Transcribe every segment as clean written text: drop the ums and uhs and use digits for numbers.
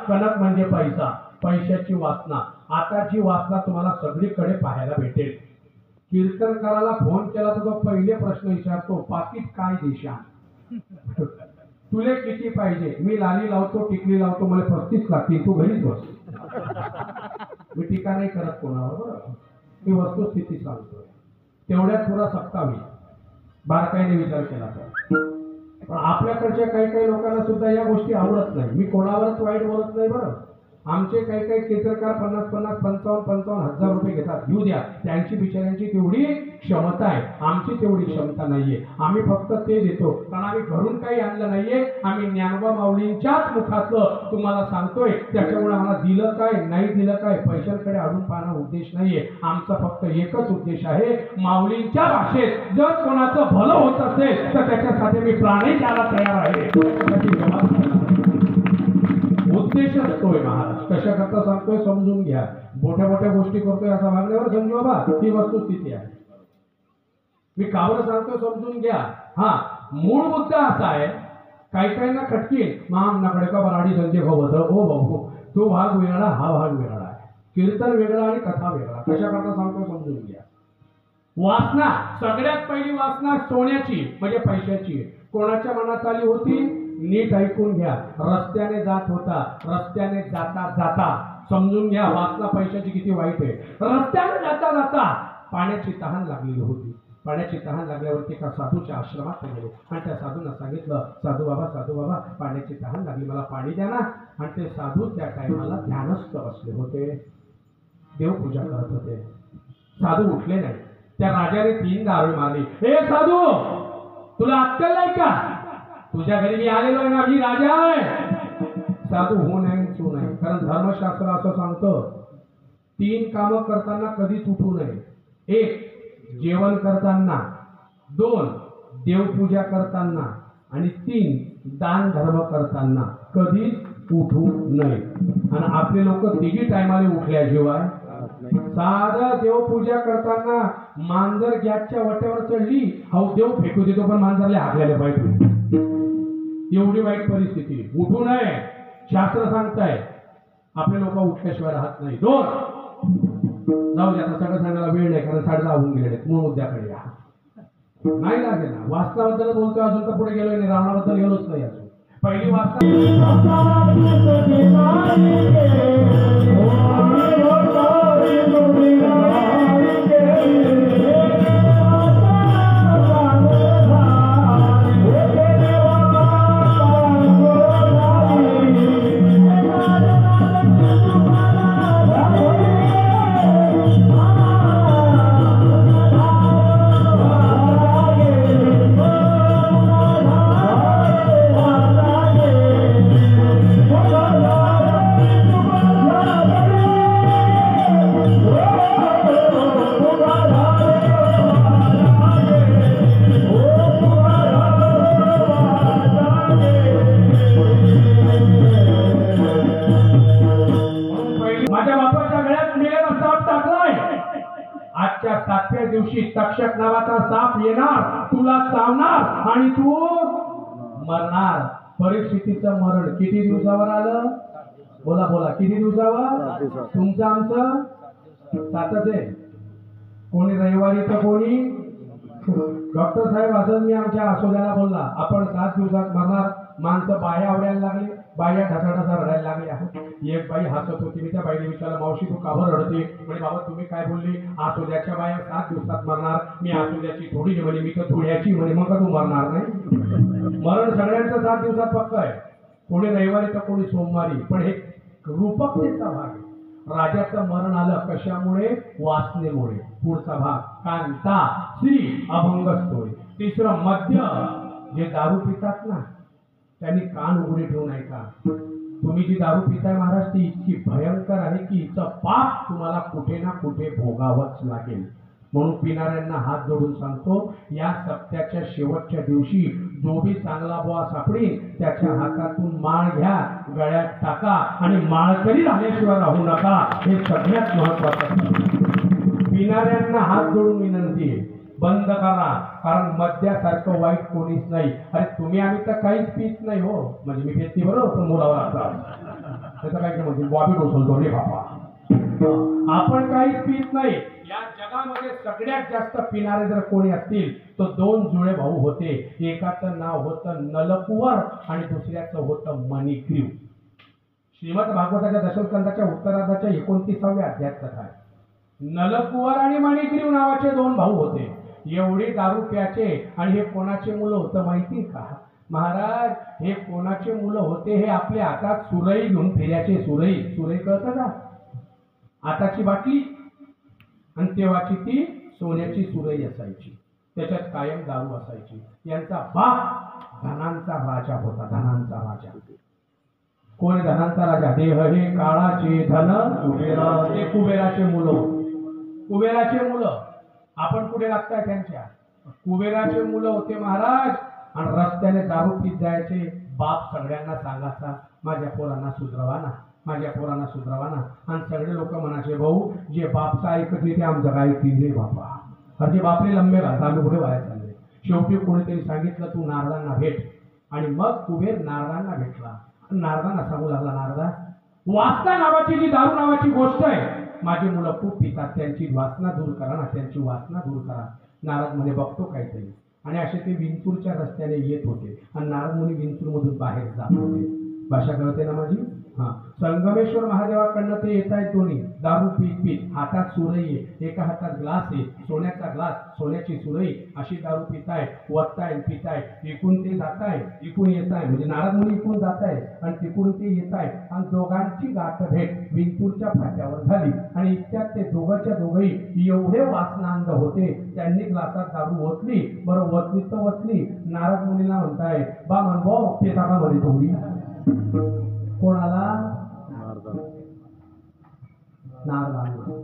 कनक म्हणजे पैसा, पैशाची वासना. आताची वासना तुम्हाला सगळीकडे पाहायला भेटेल. कीर्तनकाराला फोन केला तर तो पहिले प्रश्न विचारतो, पाकिट काय देशा, तुले किती पाहिजे. मी लाली लावतो, टिकली लावतो, मला 35 लागतील, तू घरीच बस. मी टीका नाही करत कोणावर, बरोबर, मी वस्तुस्थिती सांगतो. तेवढ्यात पुरा सप्ताह होईल बारकाईने विचार केला तर. पण आपल्याकडच्या काही लोकांना सुद्धा या गोष्टी आवडत नाही. मी कोणावरच वाईट बोलत नाही बरं. आमचे काही कीर्तनकार 50-50, 55-55 हजार रुपये घेतात, घेऊ द्या. त्यांची बिचाऱ्यांची तेवढी क्षमता आहे, आमची तेवढी क्षमता नाहीये. आम्ही फक्त ते देतो कारण आम्ही घरून काही आणलं नाहीये. आम्ही ज्ञानोबा माऊलींच्याच मुखातलं तुम्हाला सांगतोय. त्याच्यामुळे आम्हाला दिलं काय नाही दिलं काय पैशांकडे अडून पाहणं उद्देश नाहीये. आमचा फक्त एकच उद्देश आहे, माऊलींच्या भाषेत जर कोणाचं भलं होत असेल तर त्याच्यासाठी मी प्राणी द्यायला तयार आहे. उद्देश असतोय महाराज. कशा करता सांगतोय समजून घ्या. मोठ्या मोठ्या गोष्टी करतोय असं मागण्यावर समजू बाबा, ही वस्तुस्थिती आहे. मी कावर सांगतोय समजून घ्या. हा मूळ मुद्दा असा आहे, काहींना खटकील मामनाकडे का बराडी संजय होत ओ भाऊ, तो भाग वेगळा, हा भाग वेगळा आहे. कीर्तन वेगळा आणि कथा वेगळा. कशा करता सांगतोय समजून घ्या. वासना, सगळ्यात पहिली वासना सोन्याची म्हणजे पैशाची. कोणाच्या मनात आली होती? नीट ऐकून घ्या. रस्त्याने जात होता, रस्त्याने जाता जाता, समजून घ्या वासना पैशाची किती वाईट आहे. रस्त्याने जाता जाता पाण्याची तहान लागलेली होती. पाण्याची तहान लागल्यावरती एका साधूच्या आश्रमात गेले आणि त्या साधूंना सांगितलं, साधू बाबा पाण्याची तहान लागली, मला पाणी द्या ना. आणि ते साधू त्या टायमाला ध्यानस्थ बसले होते, देवपूजा करत होते. साधू उठले नाही. त्या राजाने 3 दावे मारली. हे साधू, तुला अक्कल नाही का? तुझ्या घरी मी आलेलो आहे ना, मी राजा आहे. साधू हो नाही तू नाही, कारण धर्मशास्त्र असं सांगतं 3 कामं करताना कधीच उठू नये. 1 जेवण करताना, 2 देवपूजा करताना आणि 3 दान धर्म करताना कधीच उठू नये. आणि आपले लोक 3 टायमाने उठल्याशिवाय, साधं देवपूजा करताना मांजर गॅसच्या वाट्यावर चढली, हा देव फेकू देतो पण मांजरले हाकलेले पाहिजे. एवढी वाईट परिस्थिती. उठू नये शास्त्र सांगताय. आपले लोक उठल्याशिवाय राहत नाही. 2 जाऊ द्या, आता सगळं सांगायला वेळ नाही कारण 10:30 होऊन गेले. मूळ मुद्द्याकडे या. नाही लागेल ना. वाचनाबद्दल बोलतोय, अजून तर पुढे गेलोय नाही, रावणाबद्दल गेलोच नाही अजून. पहिली वाचना दिवशी तक्षक नावाचा साप येणार, तुला चावणार आणि तू मरणार. परिस्थितीचं मरण किती दिवसावर आलं? बोला बोला, किती दिवसावर? तुमचं आमचं 7च आहे. कोणी रविवारी तर कोणी. डॉक्टर साहेब असं मी आमच्या आसोद्याला बोलला, आपण 7 दिवसात मरणार. माणसं बाया आवडायला लागले, बाया ढसाढसा रडायला लागल्या. एक बाई हसत होती. मी त्या बाईने विचारलं, मावशी तू का बरं रडते? म्हणे बाबा तुम्ही काय बोलली, आसोद्याच्या बाया 7 दिवसात मरणार. मी आसोद्याची थोडी नाही म्हणे, मी तर धुळ्याची म्हणे. मग का तू मरणार नाही? मरण सगळ्यांचं 7 दिवसात पक्क आहे. कोणी रविवारी तर कोणी सोमवारी. पण हे रूपकतेचा भाग आहे. राजाचं मरण आलं कशामुळे? वासनेमुळे. पुढचा भाग कांता श्री अभंगस्तोय. तिसरं मद्य. जे दारू पितात ना त्यांनी कान उघडे ठेवून ऐका. तुम्ही जी दारू पिताय महाराज ती इतकी भयंकर आहे की हिचं पाप तुम्हाला कुठे ना कुठे भोगावंच लागेल. म्हणून पिणाऱ्यांना हात जोडून सांगतो, या सप्त्याच्या शेवटच्या दिवशी जो बी चांगला बुवा सापडेल त्याच्या हातातून माळ घ्या, गळ्यात टाका आणि माळकरी झाल्याशिवाय राहू नका. हे सगळ्यात महत्वाचं. पिणाऱ्यांना हात जोडून विनंती आहे, बंद करा. कारण मद्यासारखं वाईट कोणीच नाही. अरे तुम्ही आम्ही तर काहीच पीत नाही हो. म्हणजे मी पेती बरोबर पण मुलावर आता त्याचं काय म्हणते बॉबी डोसलतो रे बाबा. आपण काहीच पीत नाही. या जगामध्ये सगळ्यात जास्त पिणारे जर कोणी असतील तर 2 जुळे भाऊ होते. एकाचं नाव होतं नलकुवर आणि दुसऱ्याचं होतं मणिग्रीव. श्रीमद भागवताच्या दशमस्कंदाच्या उत्तरार्धाच्या 29व्या अध्यायात कथा आहे. नलकुवर आणि मणिग्रीव नावाचे 2 भाऊ होते. एवढी दारू प्याचे. आणि हे कोणाचे मुलं होतं माहिती का महाराज? हे कोणाचे मुलं होते? हे आपल्या हातात सुरई घेऊन फिरायचे. सुरई कळतं का? आताची बाटली आणि तेव्हाची ती सोन्याची सुरई असायची. त्याच्यात कायम दारू असायची. यांचा बाप धनांचा राजा होता. धनांचा राजा. कोण धनांचा राजा? देह हे काळाचे धन कुबेरा. ते कुबेराचे मुलं. कुबेराचे मुलं आपण कुठे लागताय त्यांच्या? कुबेराचे मुलं होते महाराज. आणि रस्त्याने दारू पीत जायचे. बाप सगळ्यांना सांगायचा, माझ्या पोरांना सुधरवा ना, माझ्या पोरांना सुधरवा ना. आणि सगळे लोक म्हणायचे, भाऊ जे बापचं ऐकते ते आमचं काय ऐकतील रे बापा. अरे जे बापले लंबे घालता आम्ही पुढे वाया चालले. शेवटी कोणीतरी सांगितलं तू नारदांना भेट. आणि मग कुबेर नारदांना भेटला. नारदांना सांगू लागला, नारदा वासना नावाची जी दारू नावाची गोष्ट आहे माझी मुलं खूप पितात, त्यांची वासना दूर करा ना, त्यांची वासना दूर करा. नारद म्हणे बघतो काहीतरी. आणि असे ते विंचूरच्या रस्त्याने येत होते. आणि नारद मुनी विंचूर मधून बाहेर जात होते. भाषा कळते ना माझी? हा. संगमेश्वर महादेवाकडनं ते येत आहेत दोन्ही दारू पीत पीत. हातात सुरई आहे, एका हातात ग्लास आहे, सोन्याचा ग्लास, सोन्याची सुरई. अशी दारू पिताय, वरताय पिताय. इकून ते जाताय, इकून येत आहे. म्हणजे नारद मुनी इकून जात आहे आणि तिकडून ते येत आहे. आणि दोघांची गाठ भेट विंचूरच्या फाट्यावर झाली. आणि इतक्यात ते दोघंच्या दोघंही एवढे वासनांध होते त्यांनी ग्लासात दारू ओतली. बरं ओतली तर ओतली. नारद मुनीला म्हणताय, बा म्हणतो पेता का म्हणे थोडी. कोणाला? नारदांना.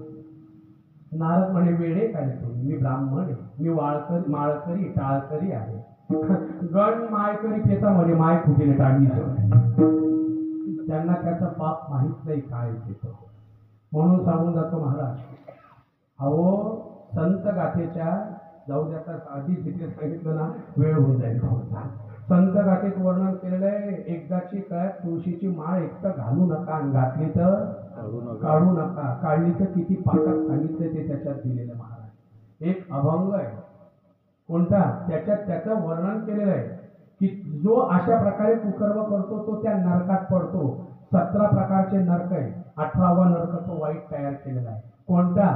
नारद म्हणे वेडे काय तुम्ही? मी ब्राह्मण आहे, मी माळकरी टाळकरी आहे. गण मायकरी पेता म्हणे माय कुठे टाळली. त्यांना त्याचा पाप माहित नाही काय येतो. म्हणून सांगून जातो महाराज, अहो संत गाथेच्या जाऊ द्या. आधी जिथे सांगितलं ना वेळ होऊन जाईल. संत गाथेत वर्णन केलेलं आहे, एकदाची काय तुळशीची माळ एकदा घालू नका आणि घातली तर काढू नका. काढली तर किती पाकात सांगितलं ते त्याच्यात दिलेलं महाराज. एक अभंग आहे कोणता? त्याच्यात त्याचं वर्णन केलेलं आहे की जो अशा प्रकारे कुकर्म करतो तो त्या नरकात पडतो. 17 प्रकारचे नरक आहे. 18वा नरक तो वाईट तयार केलेला आहे. कोणता?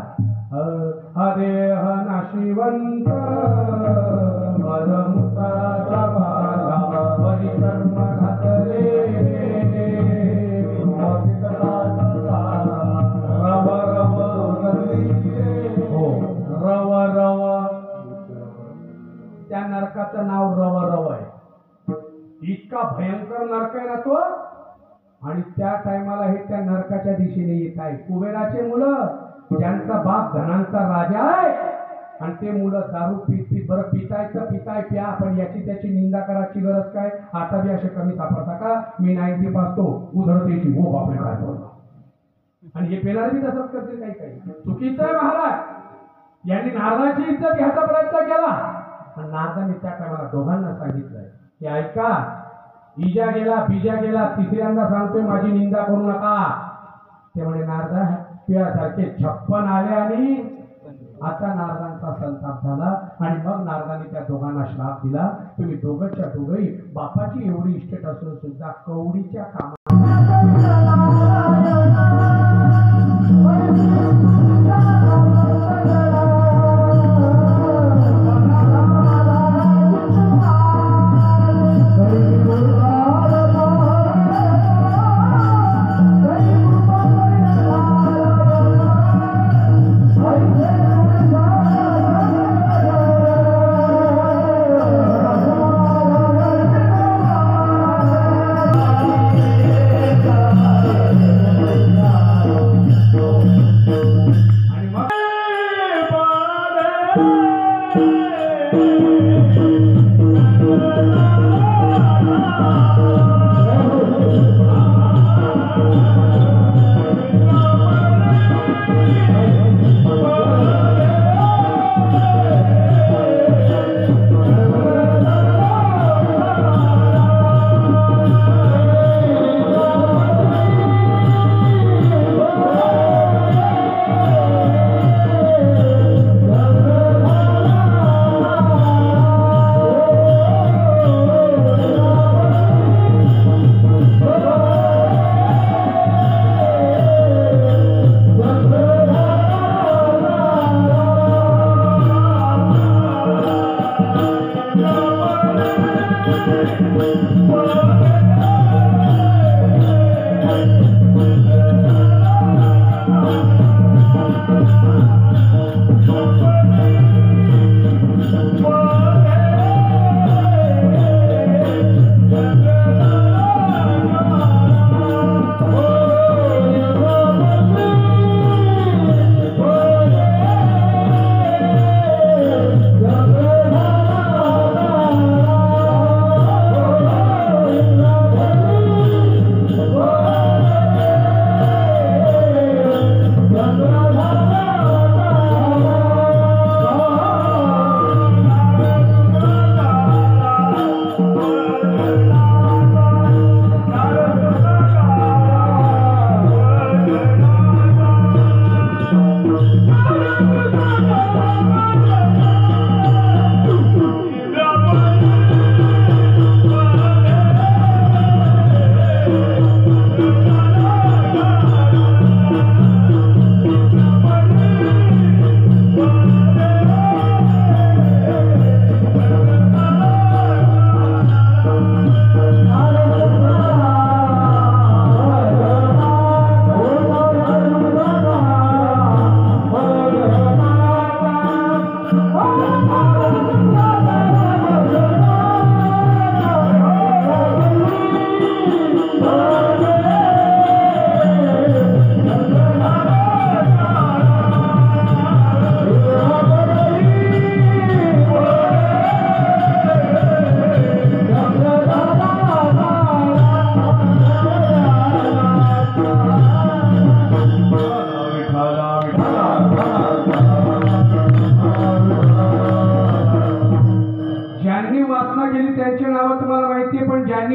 अदेह नाशिवंत मरमुक्ताचा बाला परिकर्म घातले रव रव हो रव रव. त्या नरकाचं नाव रव रव आहे. इतका भयंकर नरक आहे ना तो. आणि त्या टायमाला हे त्या नरकाच्या दिशेने येत आहे. कुबेराचे मुलं ज्यांचा बाप धनांचा राजा आहे आणि ते मुलं दारू पीत पीत. बरं पितायचं पिताय प्या, पण याची त्याची निंदा करायची गरज काय? आता बी असे कमी सापडता का? मी 90 पासतो उधळतेची हो बापरे काय बोलतो. आणि हे पेणारे बी तसंच करते काही काही. चुकीचं आहे महाराज. यांनी नारदाची इज्जत घ्यायचा प्रयत्न केला. आणि नारदाने त्या टायमाला दोघांना सांगितलंय की ऐका, इजा गेला बिजा गेला, तिसऱ्यांदा सांगतोय माझी निंदा करू नका. ते म्हणे नारदा तुझ्यासारखे 56 आले आणि आता नारदांचा संताप झाला आणि मग नारदांनी त्या दोघांना श्राप दिला, तुम्ही दोघंच्या दोघंही बापाची एवढी इस्टेट असून सुद्धा कवडीच्या कामा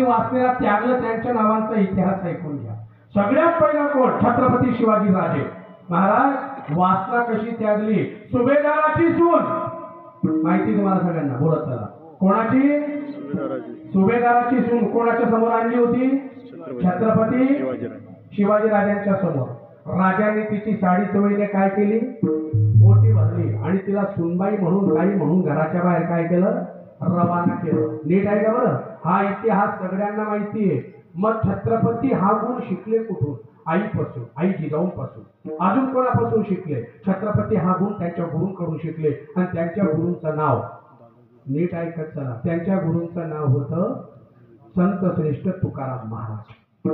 वाचलेला त्यागलं त्यांच्या नावांचा इतिहास ऐकून घ्या. सगळ्यात पहिला कोण? छत्रपती शिवाजी राजे महाराज. वासना कशी त्यागली? सुभेदाराची सून. माहिती तुम्हाला सगळ्यांना, बोलत चला. कोणाची? सुभेदाराची सून. कोणाच्या समोर आणली होती? छत्रपती शिवाजी राजांच्या समोर. राजाने तिची साडी चोळीने काय केली? ओटी भरली आणि तिला सुनबाई म्हणून काही म्हणून घराच्या बाहेर काय केलं? रवाना केलं. नीट आहे का बरं? हा इतिहास सगळ्यांना माहिती आहे. मग छत्रपती हा गुण शिकले कुठून? आईपासून, आई जिजाऊंपासून. अजून कोणापासून शिकले? छत्रपती हा गुण त्यांच्या गुरूंकडून शिकले. आणि त्यांच्या गुरूंचं नाव, नीट ऐकत चला, त्यांच्या गुरूंचं नाव होतं संत श्रेष्ठ तुकाराम महाराज.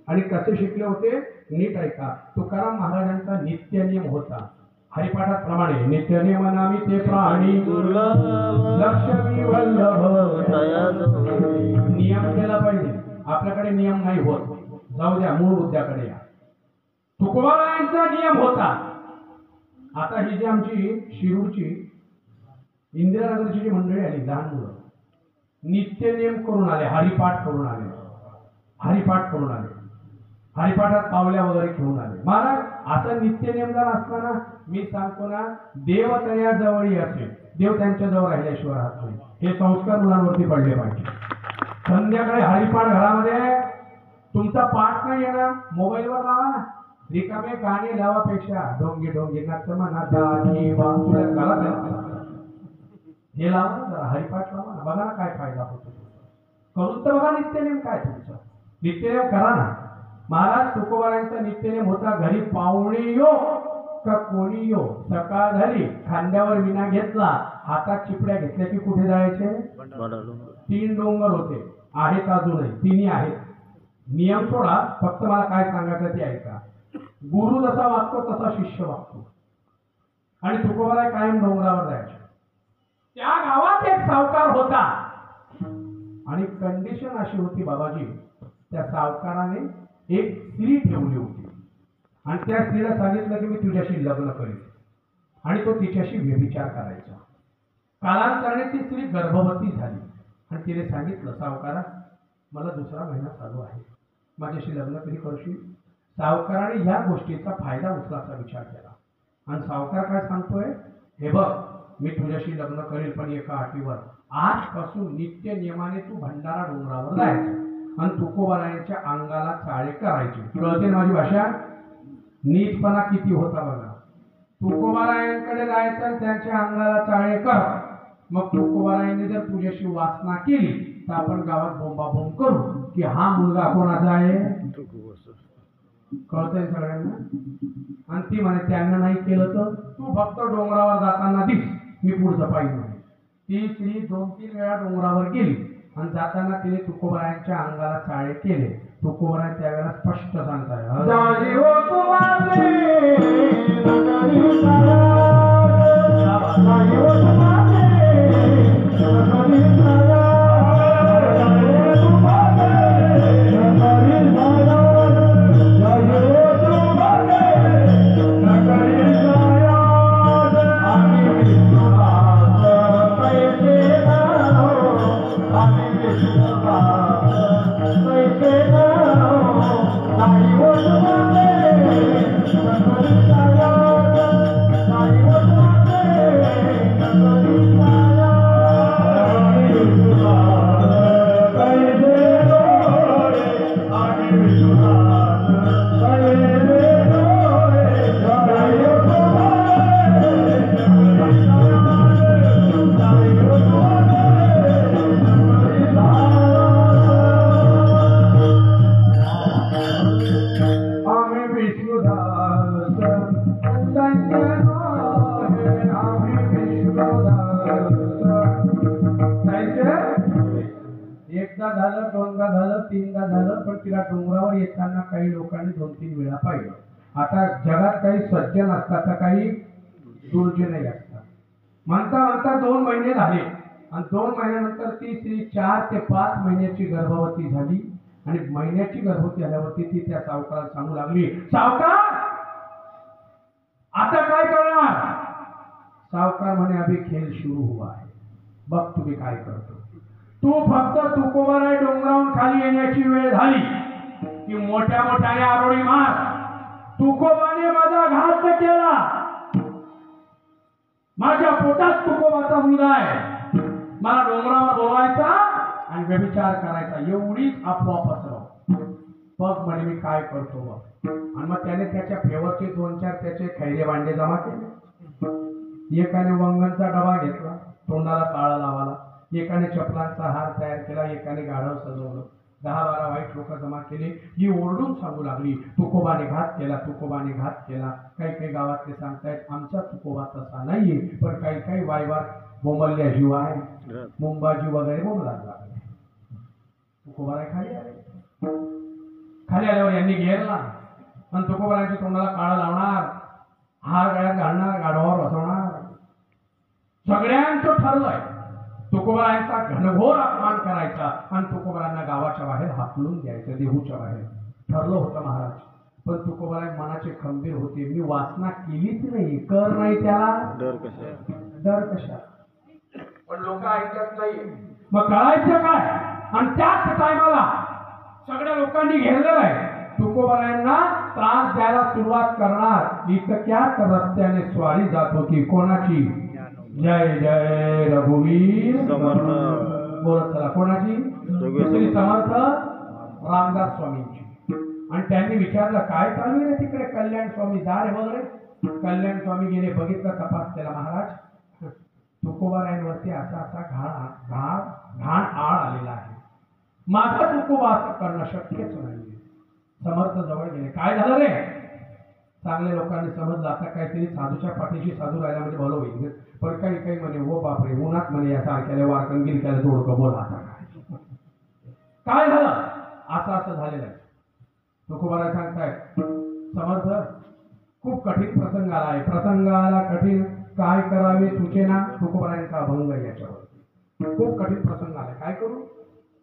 आणि कसे शिकले होते? नीट ऐका. तुकाराम महाराजांचा नित्यनियम होता हरिपाठात प्रमाणे, नित्यनियम नामी ते प्राणी लक्ष्मी वल्लभ. नियम केला पाहिजे. आपल्याकडे नियम नाही होत. जाऊ द्या, मूळ मुद्द्याकडे या. तुकोबारायांचा नियम होता. आता ही जी आमची शिरूरची इंदिरानगरची जी मंडळी आली, लहान मुलं, नित्यनियम करून आले, हरिपाठ करून आले, हरिपाठ करून आले, हरिपाठात पावल्या वगैरे घेऊन आले. महाराज असं नित्य नेम जर असताना मी सांगतो ना, देव तया जवळी असेल, देव त्यांच्या जवळ राहिल्याशिवाय राहत नाही. हे संस्कार मुलांवरती पडले पाहिजे. संध्याकाळी हरिपाठ घरामध्ये तुमचा पाठ नाही येणार, मोबाईलवर लावा ना, रिकामे गाणे लावापेक्षा डोंगे डोंगे नाच म्हणा दानी तुला घरात हे लावा ना, जरा हरिपाठ लावा ना, बघा ना काय फायदा होतो. करून तर बघा नित्यनेम काय तुमचं, नित्यनेम करा ना. महाराज तुकोबारायांचा नित्यनेम होता, घरी पाहुणे यो का कोणी यो, सकाळ झाली खांद्यावर विना घेतला, हातात चिपड्या घेतल्या की कुठे जायचे? 3 डोंगर होते, आहेत अजूनही, तिन्ही आहेत. नियम सोडा, फक्त मला काय सांगायचं ते ऐका. गुरु जसा वागतो तसा शिष्य वागतो. आणि तुकोबाराय कायम डोंगरावर जायचे. त्या गावात एक सावकार होता आणि कंडिशन अशी होती बाबाजी, त्या सावकाराने एक स्त्री ठेवली होती आणि त्या स्त्रीला सांगितलं की मी तुझ्याशी लग्न करेन आणि तो तिच्याशी व्यभिचार करायचा. कालांतराने ती स्त्री गर्भवती झाली आणि तिने सांगितलं, सावकारा मला 2रा महिना चालू आहे, माझ्याशी लग्न कधी करशील? सावकाराने ह्या गोष्टीचा फायदा उचलाचा विचार केला आणि सावकार काय सांगतोय, हे बघ मी तुझ्याशी लग्न करेल पण एका अटीवर, आजपासून नित्य नियमाने तू भंडारा डोंगरावर जायचं आणि तुकोबारायांच्या अंगाला चाळे करायचे. कळते माझी भाषा? नीचपणा किती होता बघा. तुकोबारायांकडे जायचं, त्यांच्या अंगाला चाळे कर. मग तुकोबारायांनी जर तुझ्याशी वासना केली तर आपण गावात बोंबाबोंब करू की हा मुलगा कोणाचा आहे. कळतंय सगळ्यांना? आणि ती म्हणे त्यांना नाही केलं तर तू फक्त डोंगरावर जाताना दिस, मी पुढचं पाहिजे म्हणे. ती स्त्री 2-3 वेळा डोंगरावर गेली आणि जाताना तिने तुकोबारायांच्या अंगाला चाळे केले. तुकोबाराय त्यावेळेला स्पष्ट सांगताय, एकदा झालं, 2दा झालं, 3दा झालं, पण तिला डोंगरावर येताना काही लोकांनी 2-3 वेळा पाहिलं. आता जगात काही सज्जन असतात तर काही दुर्जनही असतात. म्हणता म्हणता 2 महिने झाले आणि 2 महिन्यानंतर ती स्त्री 4 ते 5 महिन्याची गर्भवती झाली आणि महिन्याची गर्भवती झाल्यावरती ती त्या सावकाराला सांगू लागली, सावकार आता काय करणार? सावकार म्हणे अभी खेळ सुरू हुआ है, बघ तुम्ही काय करतो. तू फक्त तुकोबाराय डोंगरावरून खाली येण्याची वेळ झाली की मोठ्या मोठ्याने आरोळी मार. तुकोबाने माझा घात केला, माझ्या पोटात तुकोबाचा मुलगा आहे, मला डोंगरावर बोलायचा आणि व्यभिचार करायचा, एवढीच अफवा पसरव. बघ म्हणे मी काय करतो बघ. आणि मग त्याने त्याच्या फेवरचे 2-4 त्याचे खैरे भांडे जमा केले. एकाने वंगणचा डबा घेतला, तोंडाला काळा लावाला, एकाने चपलांचा हार तयार केला, एकाने गाढव सजवलं. 10-12 वाईट लोक जमा केले. ही ओरडून सांगू लागली, तुकोबाने घात केला, तुकोबाने घात केला. काही काही गावातले सांगतायत आमचा तुकोबा तसा नाहीये, पण काही काही वायवार बोंबल्याशिवाय मुंबाजी वगैरे बोंबलायला लागले. तुकोबाराय खाली आले. खाली आल्यावर यांनी घेरला आणि तुकोबारायच्या तोंडाला काळा लावणार, हार गळ्यात घालणार, गाढवावर बसवणार. सगळ्यांचं ठरलंय तुकोबारायांचा घनघोर अपमान करायचा आणि तुकोबारांना गावाच्या बाहेर हाकलून द्यायचं, देहूच्या बाहेर. ठरलं होतं महाराज. पण तुकोबाराय मनाचे खंबीर होते, मी वासना केलीच नाही, कर नाही त्याला डर कशा. पण लोक ऐकत नाही. मग करायचं काय? आणि त्याच टायमाला सगळ्या लोकांनी घेरलेलं आहे तुकोबारायांना त्रास आज त्याला सुरुवात करणार इतक्यात रस्त्याने स्वारी जात होती कोणाची? जय जय रघुवीर समर्थ. बोलत चला. कोणाची? श्री समर्थ रामदास स्वामींची. आणि त्यांनी विचारलं काय चालू आहे तिकडे? कल्याण स्वामी जा रे वगैरे. कल्याण स्वामी गेले, बघितलं, तपास केला. महाराज तुकोबारायांवरती असा असा घाण आळ आलेला आहे. माझा तुकोबा असं करणं शक्यच नाही. समर्थ जवळ गेले. काय झालं रे? चांगल्या लोकांनी समजलं आता काहीतरी साधूच्या पाठीशी साधू राहिला म्हणजे भलं होईल. पण काही म्हणे हो बापरे उन्हात म्हणे या सारख्याला वारकणगिरी त्याला थोडं बोला. आता काय झालं? असं झालेलं आहे. तुकोबाराय सांगताय समर्थ खूप कठीण प्रसंग आला आहे. प्रसंगाला कठीण काय करावे सुचेना. तुकोबारायांचा अभंग याच्यावर खूप कठीण प्रसंग आला. काय करू?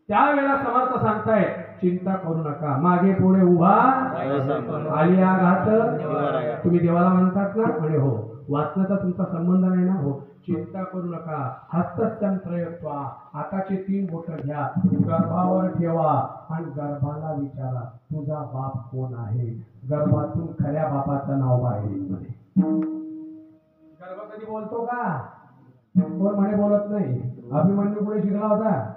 त्यावेळेला समर्थ सांगतायत चिंता करू नका, मागे पुढे उभा आली आघात. तुम्ही देवाला म्हणतात ना? म्हणे हो. वाचनाचा तुमचा संबंध नाही ना? हो. चिंता करू नका. हस्तस्थं त्रयत्वा, हाताचे 3 बोट घ्या, गर्भावर ठेवा आणि गर्भाला विचारा तुझा बाप कोण आहे. गर्भातून खऱ्या बापाचं नाव बाहेर येईल म्हणे. गर्भ कधी बोलतो का? कोण म्हणे बोलत नाही. अभिमन्यू पुढे शिकला होता.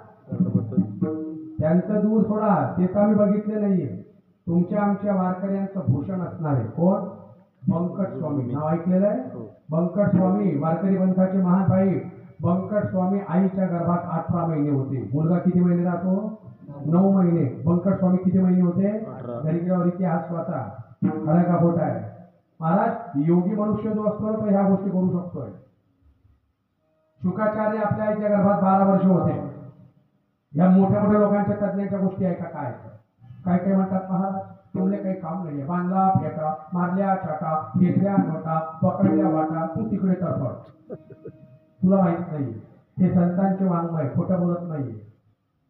त्यांचं दूर सोडा, ते तर आम्ही बघितले नाहीये. तुमच्या आमच्या वारकऱ्यांचं भूषण असणारे कोण? बंकट स्वामी. नाव ऐकलेलं आहे? बंकट स्वामी वारकरी पंथाचे महापाई. बंकट स्वामी आईच्या गर्भात 18 महिने होते. मुलगा किती महिने राहतो? 9 महिने. बंकट स्वामी किती महिने होते? दरिद्रावर इतिहास वाचा. खरं का खोटा आहे? महाराज योगी मनुष्य जो असतो तो ह्या गोष्टी करू शकतोय. शुकाचार्य आपल्या आईच्या गर्भात 12 वर्ष होते. या मोठ्या लोकांच्या तज्ञांच्या गोष्टी आहे का? काय म्हणतात महाराज? तुमले काही काम नाहीये. बांधला फेटा, मारल्या चाटा, घेतल्या नोटा, पकडल्या वाटा, तू तिकडे तरफड. तुला माहित नाहीये. हे संतांचे वाङ्मय, खोटं बोलत नाहीये.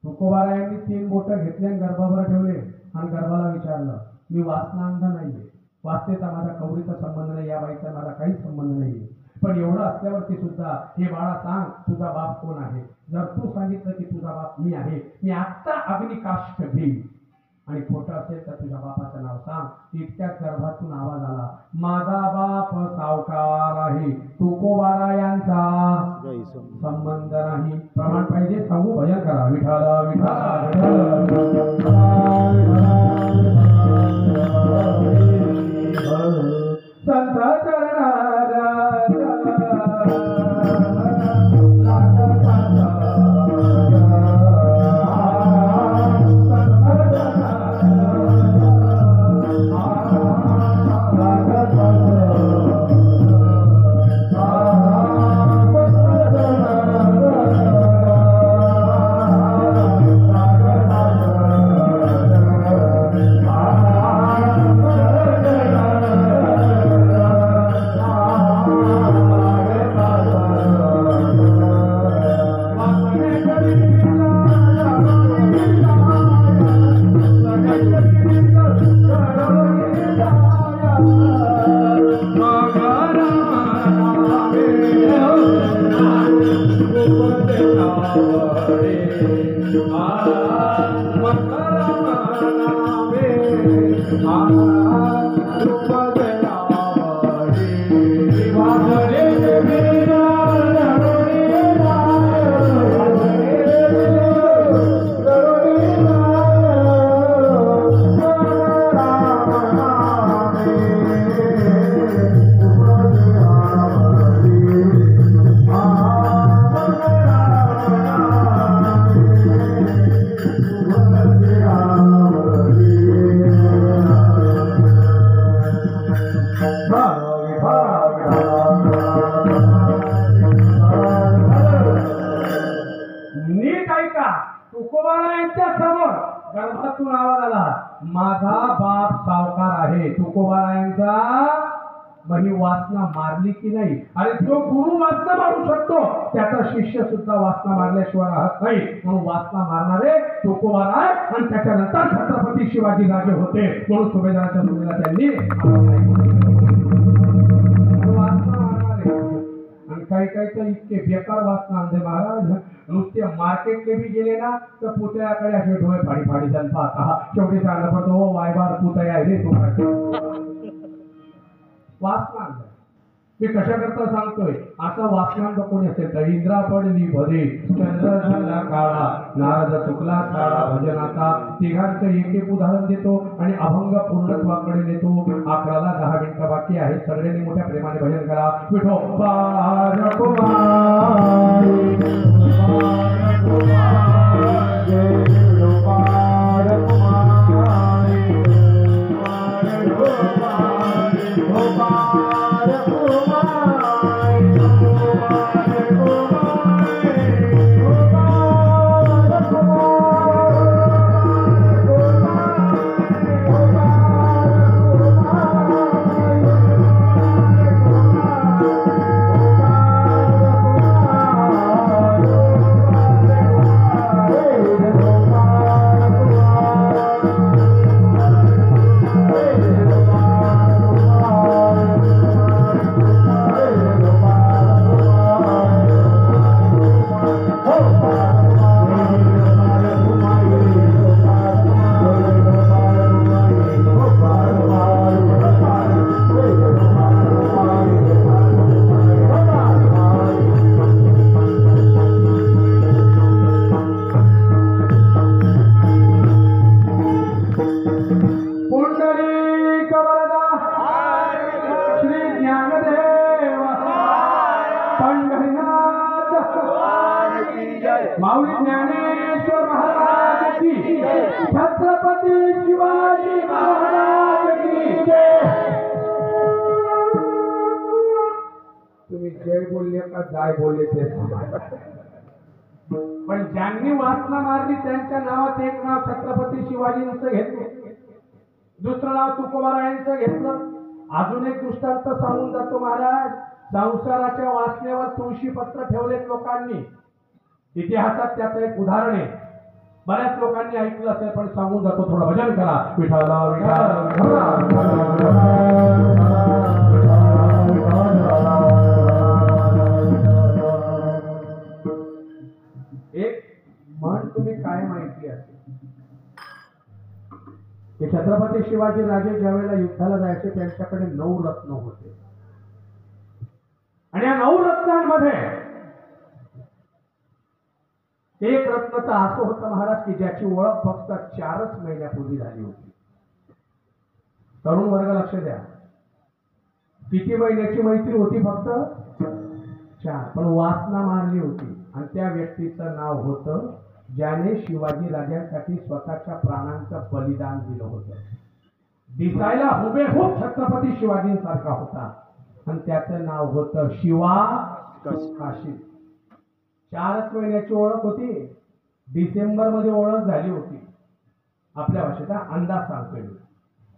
तुकोबारायांनी 3 बोट घेतले आणि गर्भावर ठेवले आणि गर्भाला विचारलं मी वासनांध नाहीये. वाचतेचा माझा कवडीचा संबंध नाही, या बाईचा माझा काहीच संबंध नाहीये. पण एवढं असल्यावरती सुद्धा हे बाळा सांग तुझा बाप कोण आहे. जर तू सांगितलं की तुझा बाप मी आहे, मी आत्ता अग्निकाष्ठ घेईन. आणि खोटं असेल तर तुझ्या बापाचं नाव सांग. इतक्यात गर्भातून आवाज आला माझा बाप सावकार आहे, तुकोबारायांचा संबंध नाही. प्रमाण पाहिजे सांगू? भजन करा. विठाला संत तुकोबारायांच्या समोर गर्भातून आवाज आला माझा बाप सावकार आहे. तुकोबारायांचा मही वासना मारली की नाही? अरे जो गुरु वासना मारू शकतो त्याचा शिष्य सुद्धा वासना मारल्याशिवाय राहत नाही. म्हणून वासना मारणारे तुकोबाराय आणि त्याच्यानंतर छत्रपती शिवाजी राजे होते. म्हणून सुभेदाराच्या सुनेला त्यांनी वासना मारणारे. आणि काही तर इतके बेकार वासना आणले महाराज. नुसते मार्केटले बी गेले ना तर पुतळ्याकडे असे डोळे फाडी फाडी पाहता शेवटी सांगलं पडतो हो वायबार पुतळ्या आहे रे तू. वासनांत. मी कशाकरता सांगतोय, असा वासनांत कोणी असेल तर इंद्रा पडली भरे, चंद्र झाला काळा, नारद चुकला काळा भजनाचा. तिघांचं एक एक उदाहरण देतो आणि अभंग पूर्णत्वाकडे नेतो. 11ला 10 मिनिटं बाकी आहे. सगळ्यांनी मोठ्या प्रेमाने भजन करा. विठोबा कुमार माऊली ज्ञानेश्वर महाराज की, छत्रपती शिवाजी महाराज की जय. तुम्ही जय बोलले का जाय बोलले ते पण ज्यांनी वासना मारली त्यांच्या नावात एक नाव छत्रपती शिवाजींचं घेतलं, दुसरं नाव तुकोबारायांचं घेतलं. अजून एक दृष्टांत सांगून जातो महाराज. संसाराच्या वासनेवर तुळशीपत्र ठेवलेत लोकांनी. इतिहासात त्याचं एक उदाहरण आहे. बऱ्याच लोकांनी ऐकलं असेल पण सांगून जातो. थोडं भजन करा. विठाला एक म्हण तुम्ही कायम ऐकली असेल. छत्रपती शिवाजी राजे ज्यावेळेला युद्धाला जायचे त्यांच्याकडे 9 रत्न होते आणि या 9 रत्नांमध्ये एक रत्न तर असं होतं महाराज की ज्याची ओळख फक्त 4च महिन्यापूर्वी झाली होती. तरुण वर्ग लक्ष द्या. किती महिन्याची मैत्री होती? फक्त 4. पण वासना मारली होती आणि त्या व्यक्तीचं नाव होतं ज्याने शिवाजी राजांसाठी स्वतःच्या प्राणांचं बलिदान दिलं होतं. दिसायला हुबेहूब छत्रपती शिवाजींसारखा होता आणि त्याचं नाव होतं शिवा काशी. 4च महिन्याची ओळख होती. डिसेंबर मध्ये ओळख झाली होती. आपल्या भाषेचा अंदाज सांगतोय.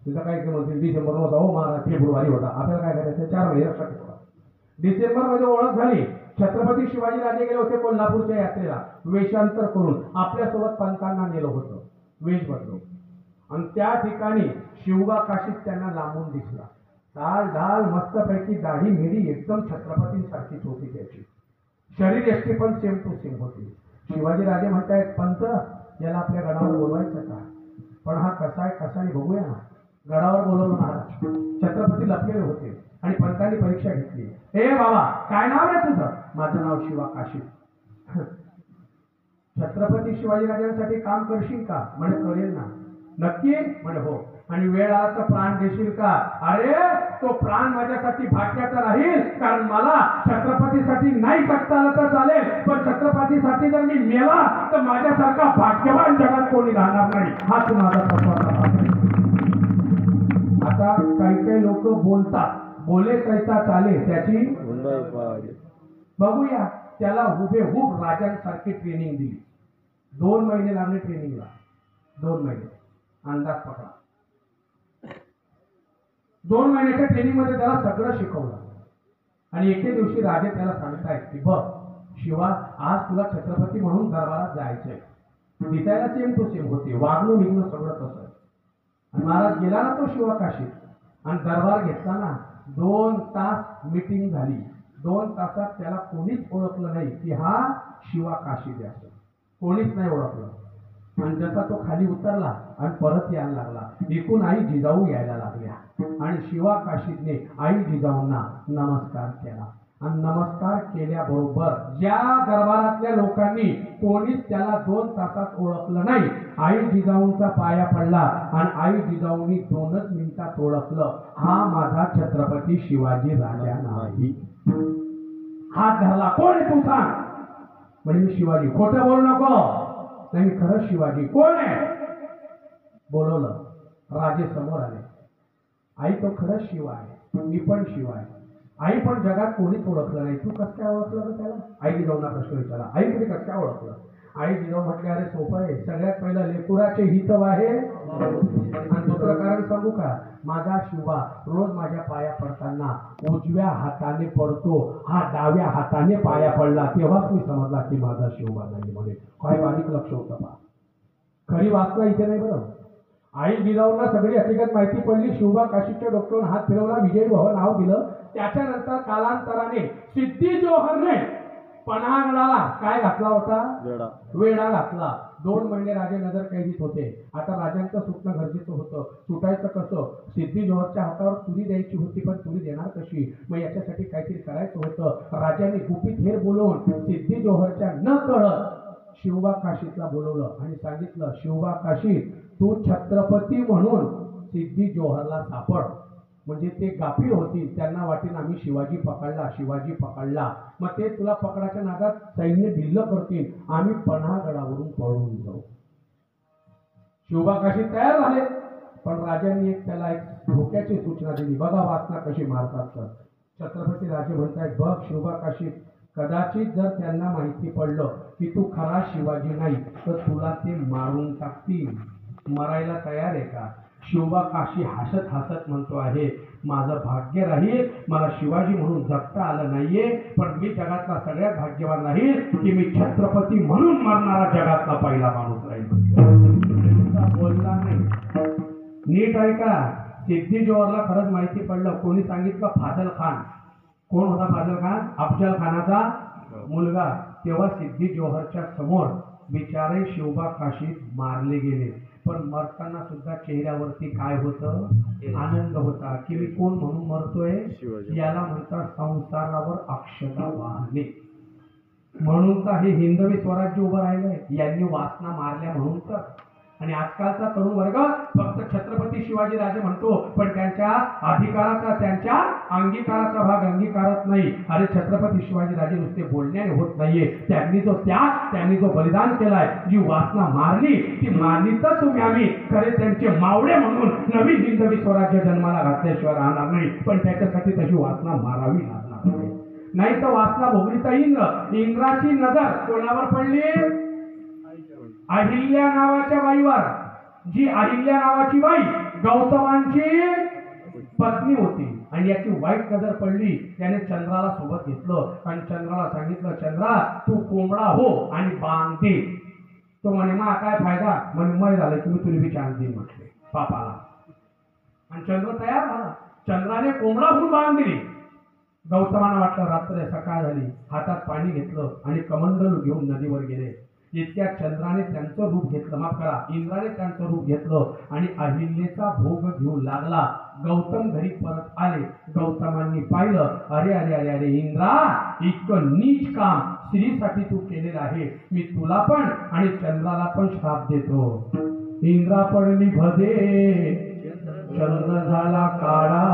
तिथं काय म्हणतील डिसेंबर होता हो महाराज, फेब्रुवारी होता. आपल्याला काय करायचं? 4 महिने लक्षात ठेवा. डिसेंबर मध्ये ओळख झाली. छत्रपती शिवाजी राजे गेले होते कोल्हापूरच्या यात्रेला वेशांतर करून. आपल्यासोबत पंतांना नेलं होतं वेश बदलून आणि त्या ठिकाणी शिवबा काशीत त्यांना लांबून दिसला. लाल ढाल मस्तपैकी दाढी मिरी एकदम छत्रपतींसारखीच होती त्याची. शरीर यष्टी पण सेम टू सेम होती. शिवाजी राजे म्हणतायत पंत याला आपल्या गडावर बोलवायचं का? पण हा कसा आहे कसा नाही बघूया ना. गडावर बोलवलं महाराज. छत्रपती लपलेले होते आणि पंतांनी परीक्षा घेतली. हे बाबा काय नाव आहे तुझं? माझं नाव शिवा काशी. छत्रपती शिवाजी राजांसाठी काम करशील का? म्हणे करेल ना. नक्की? म्हणे हो. आणि वेळ आला तर प्राण देशील का? अरे तो प्राण माझ्यासाठी भाग्याचा राहील, कारण मला छत्रपतीसाठी नाही जगता आलं तर चालेल, पण छत्रपतीसाठी जर मी मेला तर माझ्यासारखा भाग्यवान जगात कोणी राहणार नाही. हाच माझा तत्वाचा. आता काही काही लोक बोलतात, बोले कैसा चाले त्याची बघूया. त्याला हुबेहूब राजांसारखी ट्रेनिंग दिली. 2 महिने लागले ट्रेनिंगला. 2 महिने अंदाज पकडा. 2 महिन्याच्या ट्रेनिंग मध्ये त्याला सगळं शिकवलं आणि एके दिवशी राजे त्याला सांगतायत की बघ शिवा, आज तुला छत्रपती म्हणून दरबारात जायचंय. दिसायला सेम टू सेम होते, वागणूक निघणं सगळं तसं. आणि महाराज गेला ना तो शिवा काशीत आणि दरबार घेतला ना. 2 तास मीटिंग झाली. 2 तासात त्याला कोणीच ओळखलं नाही की हा शिवा काशी द्या. कोणीच नाही ओळखलं. आणि जसा तो खाली उतरला आणि परत यायला लागला, एकूण आई जिजाऊ यायला लागल्या आणि शिवा काशीदने आई जिजाऊंना नमस्कार केला आणि नमस्कार केल्याबरोबर ज्या दरबारातल्या लोकांनी कोणीच त्याला 2 तासात ओळखलं नाही, आई जिजाऊंचा पाया पडला आणि आई जिजाऊंनी 2च मिनिटात ओळखलं, हा माझा छत्रपती शिवाजी राजा नाही. हात धरला, कोण आहे तू सांग. म्हणजे मी शिवाजी. खोटं बोलू नको. नाही मी खरंच शिवाजी. कोण आहे. बोलवलं. राजे समोर आले. आई तो खरंच शिवा आहे, मी पण शिवा आहे. आई पण जगात कोणीच ओळखलं नाही, तू कसं काय ओळखलं तर त्याला. आई जिजाऊंना प्रश्न विचारला, आई तुम्ही कसं काय ओळखलं. आई जिजाऊ म्हटले, अरे सोपं आहे, सगळ्यात पहिलं लेकुराचे हित आहे. आणि दुसरं कारण सांगू का, माझा शिवा रोज माझ्या पाया पडताना उजव्या हाताने पडतो, हा डाव्या हाताने पाया पडला, तेव्हाच मी समजला की माझा शिवा नाही. म्हणे काय बारीक लक्ष होतं पहा. खरी वाचना इथे नाही बरं. आई जिजाऊंना सगळी हकीकत माहिती पडली. शिवबा काशीच्या डोक्यावर हात फिरवला, विजय भाऊ नाव दिलं. त्याच्यानंतर कालांतराने सिद्धी जोहरने पन्हाळगडाला काय घातला होता, वेढा घातला. 2 महिने राजे नजर कैदीत होते. आता राजांचं सुटणं गरजेचं होतं. सुटायचं कसं. सिद्धी जोहरच्या हातावर तुरी द्यायची होती, पण तुरी देणार कशी. मग याच्यासाठी काहीतरी करायचं होतं. राजांनी गुपित हेर बोलवून सिद्धी जोहरच्या न कळत शिवबा काशीतला बोलवलं आणि सांगितलं, शिवबा काशीत तू छत्रपती म्हणून सिद्धी जोहरला सापड. म्हणजे ते गाफील होतील, त्यांना वाटेल आम्ही शिवाजी पकडला, शिवाजी पकडला. मग ते तुला पकडाच्या नादात सैन्य ढिल्ल करतील, आम्ही पन्हाळगडावरून पळून जाऊ. शिवबा काशीत तयार झाले. पण राजांनी त्याला एक धोक्याची सूचना दिली. बघा वासना कशी मारतात. तर छत्रपती राजे म्हणतायत, बघ शिवबा काशीत, कदाचित जर त्यांना माहिती पडलं की तू खरा शिवाजी नाही तर तुला ते मारून टाकतील. मरायला तयार आहे का. शिवबा काशी हसत हसत म्हणतो आहे, माझं भाग्य राहील मला शिवाजी म्हणून जगता आलं नाहीये, पण मी जगातला सगळ्यात भाग्यवान राहील की मी छत्रपती म्हणून मरणारा जगातला पहिला माणूस राहील. बोलला नाही. नीट ऐका. सिद्धी जोहरला खरंच माहिती पडलं. कोणी सांगितलं, फाजल खान. कोण होता फाजल खान. अफजल खानाचा मुलगा. तेव्हा सिद्धी जोहरच्या समोर बिचारे शिवबा काशीत मारले गेले. पण मरताना सुद्धा चेहऱ्यावरती काय होतं, आनंद होता की मी कोण म्हणून मरतोय. याला म्हणतात संसारावर अक्षता वाहने. म्हणून तर हे हिंदवी स्वराज्य उभं राहिलंय. यांनी वासना मारल्या म्हणून तर. आणि आजकालचा तरुण वर्ग फक्त छत्रपती शिवाजी राजे म्हणतो, पण त्यांच्या अधिकाराचा, त्यांच्या अंगीकाराचा भाग अंगीकारत नाही. अरे छत्रपती शिवाजी राजे नुसते बोलण्याने होत नाहीये. त्यांनी जो त्याग, त्यांनी जो बलिदान केलाय, जी वासना मारली, ती मारली तर तुम्ही आम्ही खरे त्यांचे मावळे म्हणून नवीन हिंदवी स्वराज्य जन्माला घातल्याशिवाय राहणार नाही. पण त्याच्यासाठी तशी वासना मारावी लागणार नाही तर वासना भोगलीचा इंद्राची नजर कोणावर पडली. अहिल्या नावाच्या बाईवर. जी अहिल्या नावाची बाई गौतमांची पत्नी होती आणि याची वाईट नजर पडली. त्याने चंद्राला सोबत घेतलं आणि चंद्राला सांगितलं, चंद्रा तू कोंबडा हो आणि बांध दे. तो म्हणे मा काय फायदा. म्हणे मय झालं की मी तुला बी चान्स देईन म्हटले पापाला. आणि चंद्र तयार झाला. चंद्राने कोंबडा होऊन बांध दिली. गौतमांना वाटलं रात्र सकाळ झाली. हातात पाणी घेतलं आणि कमंडलू घेऊन नदीवर गेले. इतक्या चंद्राने त्यांचं रूप घेतलं, माफ करा इंद्राने त्यांचं रूप घेतलं आणि अहिल्याचा भोग घेऊ लागला. गौतम घरी परत आले. गौतमांनी पाहिलं, अरे अरे अरे अरे इंद्रा, इतकं नीच काम स्त्रीसाठी तू केलेलं आहे. मी तुला पण आणि चंद्राला पण श्राप देतो. इंद्रा पडली भदे, चंद्र झाला काळा,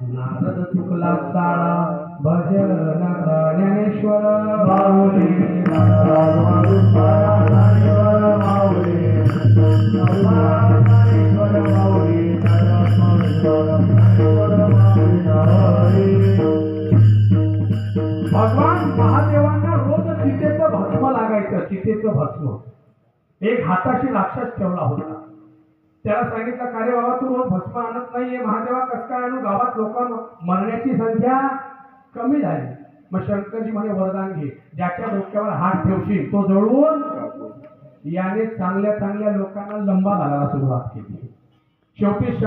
नारद चुकला साळा, भजन ज्ञानेश्वर माऊली. भगवान महादेवांना रोज चितेचं भस्म लागायचं. चितेचं भस्म एक हाताशी राक्षस ठेवला होता. त्याला सांगितलं, का रे बाबा तू रोज भस्म आणत नाहीये. महादेवा कसं काय आणू, गावात लोकांना मरण्याची संख्या कमी झाली. मग शंकरजी म्हणे वरदान घे, ज्याच्या डोक्यावर हात ठेवशील तो जळून. याने चांगल्या चांगल्या लोकांना लंबा घालायला सुरुवात केली. शेवटी